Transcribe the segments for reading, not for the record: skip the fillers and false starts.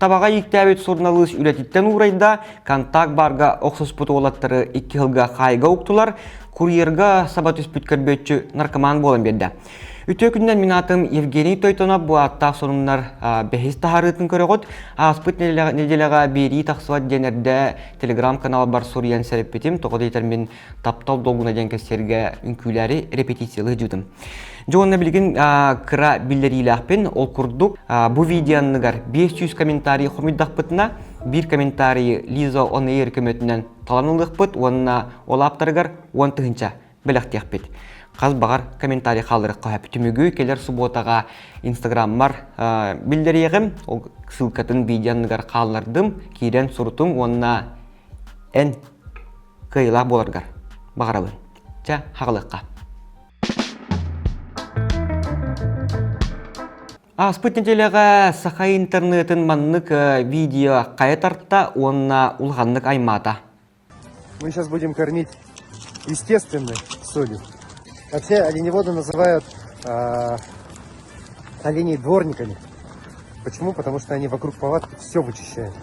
Табаға иктәбет сурналыс үлетиттен урайда контакт барга оксус путуолаттары 2 жылга қайға уктулар, курьерга сабат үспүткөрбөтчү наркоман болан берді. Үтө күннен мен атым Евгений Тойтонов bu аттақ сонуннар бәхис тахарытын көрөгөт. Аспыт неделяға бери тақсыват денерде телеграм канал бар суриян сәреппетім. Тоқыдайтар мен таптал долгуна ден кестерге үнкүләри репетициялы жүдім. Жоғынна білген кыра билдерилақпен ол күрдік. Бұ видеоныгар 500 комментарий хомиддақпытына, бір комментарий Лиза Онейр көмөтінен таланылықпыт, онына ол аптарығар 10 тұхынша біліқтеқпет. Қаз бағар комментарий қалдырық қойып түмігүй келер субботаға инстаграммар білдерегім, ол сылкатын видеоныгар қалдырдым, кейден сұрытым, онына ән қиыла боларғар. Бағарабын. Жа, хағылыққа. Аспыт неделяға сақай интернетін маннық видео қайытартта, онына ұлғанлық аймата. Мы сейчас будем кормить естественной солью. Вообще оленеводы называют оленей дворниками. Почему? Потому что они вокруг палатки все вычищают.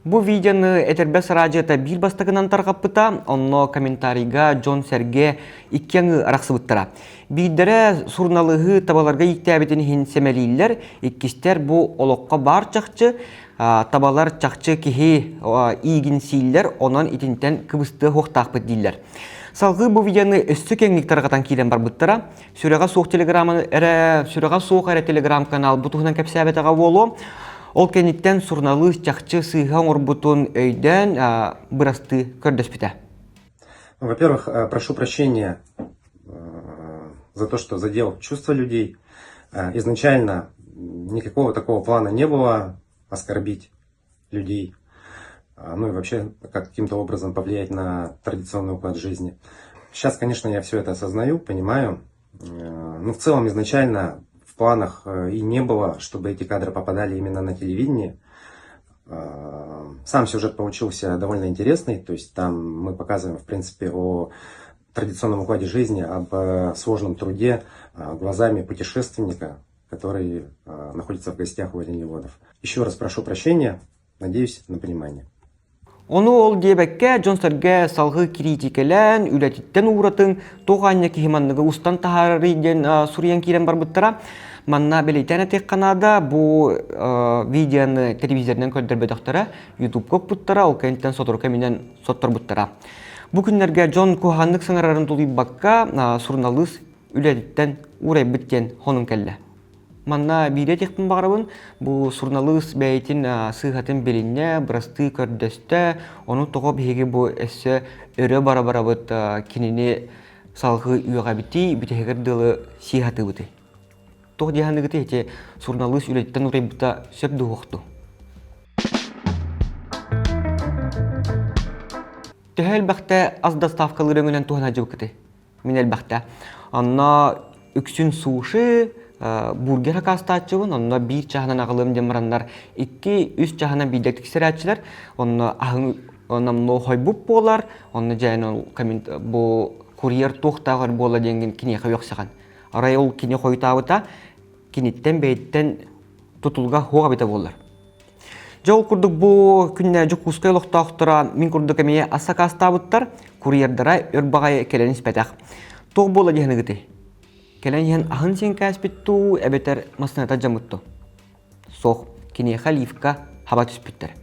Бұл видеоны әтербәс радиота бір бастығынан тарғаппыта, онно комментарийға Джон Серге иккеңі арақсы бұттыра. Бейдері сурналығы табаларға иктәбетін хен семелейлер, иккістер бұл олыққа бар чақчы, табалар чақчы кеге игін сейлер, онан итінтен кыбысты хоқтақпыт дейлер. Салғы бұл видеоны өсті кеңлік тарғатан кейлен бар бұттыра. Сүреға соқ әрі телеграм канал бұтығынан кәпсәбетіға болу. Ол кенеттен сурналы чақчы сыйған орбутун өйден бұрасты көрдөспіті. Во-первых, прошу прощения за то, что задел чувства людей. Изначально никакого такого плана не было оскорбить людей, ну и вообще каким-то образом повлиять на традиционный уклад жизни. Сейчас, конечно, я все это осознаю, понимаю, но в целом изначально в планах и не было, чтобы эти кадры попадали именно на телевидение. Сам сюжет получился довольно интересный, то есть там мы показываем, в принципе, о традиционном укладе жизни, об сложном труде глазами путешественника, который находится в гостях у оленеводов. Еще раз прошу прощения, надеюсь на понимание. Onu ol diyebekке Джонстерге салғы критикелен, үлетиттен уğratın, тоғanya кихиманныгы устан тахары ден суриян кирен бар бұттыра. Манна белейтен әтек қанада бұл видеоны телевизорнен көрдір бөдіқтіра, YouTube көк бұттыра, ол кәнттен сотыр көмінен соттыр бұттыра. Бұл күнлерге Джон Куханлық сыңырарын тұлы баққа сурналыз үлетиттен урай біттен хонын кәлі. Манна бире текпін бағарабын, бұл сурналыз бәйтін сыйғатын беліне, бұрасты көрдесті, оны тоғы бейге бұл әсі өрі бара-бара бұд кеніне салғы үйеға бітті, бүтегер дылы сыйғаты бұды. Тоғы дейханы ғыты әте сурналыз үлеттен ұрай бұта сөп дұғықты. Төһі әлбәқті аз доставкалары өңілен туғына жау күті. Мен әлбәқті. Анна үксін сушы, бургер хакастатчыбын, онна bir чахынан ағылым демарандар, 2-3 чахынан бейдектік сәрәтчілер, онна намно хойбуп болар, онна жайын бұл курьер тоқтағыр бола денген кинеға өқсіған. Арай ол кине хойтауыта, кинеттен бейттен тұтылға хоға бета болар. Жол күрдік бұл күнне жүккускай лоқтауқтыра, мен күрдік әмейе аса кастабыттар, курьердара өрбағай келен іспәтәқ. Тоқ бола дегені гіті. Келен ен ахын сен кәспетту, әбетер масыната жамытту. Соқ, кене халифка хаба түспеттер.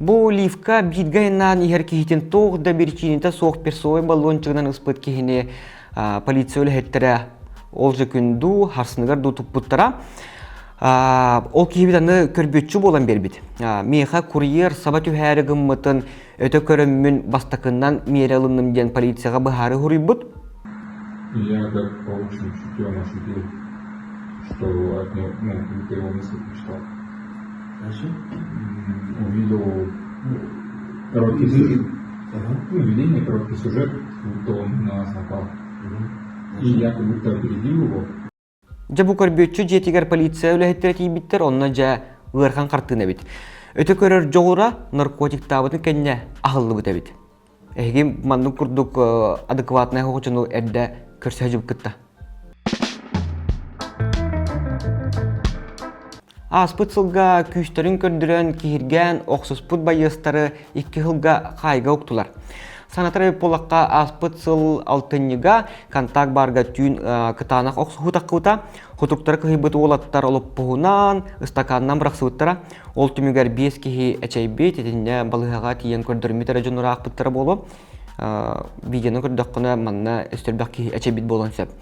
Бұл лифка битгайнан ихер кехитен тоқ да берчининта соқ персой баллончығынан ұспыт кехіне полиция өлі хеттері ол жы күнду харсыныгар ду тұппыттара. Ол кехибітаны көрбетші болан бербет. Меха курьер сабат үхәрі ғыммытын өті көріммін бастақыннан мере алынымден полицияға бұхары хұрый бұд. Я так по очень чутьем ощутил, что от него, ты его мысли прочитал. Увидел короткий сюжет, видение, короткий сюжет, будто он на нас напал. И я как будто опередил его. Жабу көрбөтчү жетигер полиция үлэхеттері тейбіттер, онна жа ырхан қартына бит. Өте көрер жоғыра наркотик табытын кәнне ақылlı бұта бит. Әйгем мандың күрдік адекватная хоқычыну әрді көрсі жүп күтті. Аспыт сылға күйістерін көрдірен кихирген оқсыспыт байыстары 2 жылға қайға оқтылар. Санатар болаққа аспыт сыл алтынныға контакт барға түйін кытанақ оқсы хутақ-хута, хутуктары көхібіті олаттар олып бұғынан, ыстаканнан бірақсыбыттара, ол түмігер 5 кехи әчайбет, етінде балығаға тиен көрдірметтері жонура ақпыттары болып, видеоны көрдіққына манна өстірбәқ кехи әчайбет болын сөп.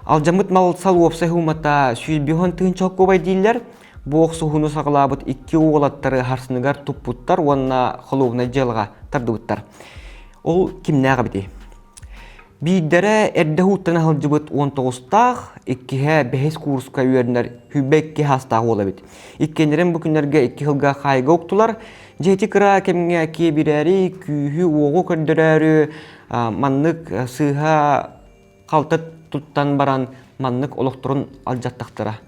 Ал жамыт мал сал опсы хумата сүйілбіғын тыынчақ көбай дейлер, бұл оқсы хуну сағылабыт 2 олаттары харсыныгар тұппыттар, онына қылуына желға тардыбыттар. Ол кимнәгә бите. Биддәре әрдә хуттан алҗыбыт 19тах, 2һә бәһис курска юәрнәр хүбәккә хаста була бит. Иккенерен бу көннәргә 2 елга хайга октылар. Җәти кыра кемгә ки бирәри, күһү огы көрдәрәре, маннык сыха калта туттан баран маннык олохторын алҗаттактыра.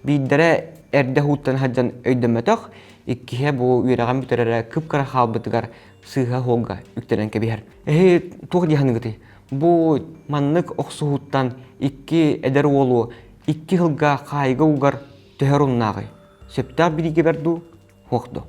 Биддәре әрдә хуттан хаҗан өйдәмәтәх, 2һә бу юраган битерәре күп кара халбытыгар сыха хогга үктәрән кебер. Туг дияныгыты. Бу маннык оксуһуттан 2 эдер олу 2 жылга кайга угар төһөрүннагы. Септар бириге берду хохду.